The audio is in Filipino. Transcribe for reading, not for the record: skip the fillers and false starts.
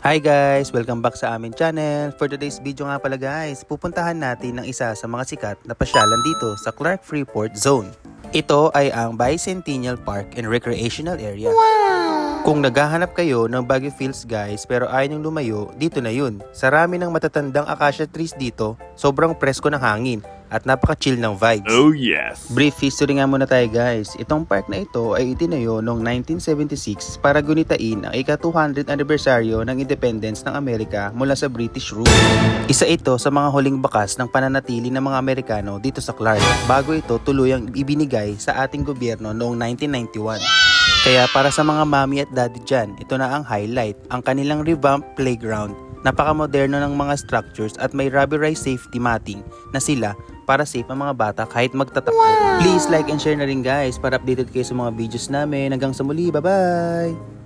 Hi guys! Welcome back sa aming channel. For today's video nga pala guys, pupuntahan natin ng isa sa mga sikat na pasyalan dito sa Clark Freeport Zone. Ito ay ang Bicentennial Park and Recreational Area. Kung naghahanap kayo ng Baguio feels guys pero ayaw niyong lumayo, dito na yun. Sa rami ng matatandang acacia trees dito, sobrang presko ng hangin at napaka-chill ng vibes. Oh yes! Brief history nga muna tayo guys. Itong park na ito ay itinayo noong 1976 para gunitain ang ika-200 anibersaryo ng independence ng Amerika mula sa British rule. Isa ito sa mga huling bakas ng pananatili ng mga Amerikano dito sa Clark bago ito tuluyang ibinigay sa ating gobyerno noong 1991. Kaya para sa mga mommy at daddy dyan, ito na ang highlight, ang kanilang revamped playground. Napaka-moderno ng mga structures at may rubberized safety matting na sila para safe ang mga bata kahit magtatakbo. Please like and share na rin guys para updated kayo sa mga videos namin. Hanggang sa muli, bye-bye!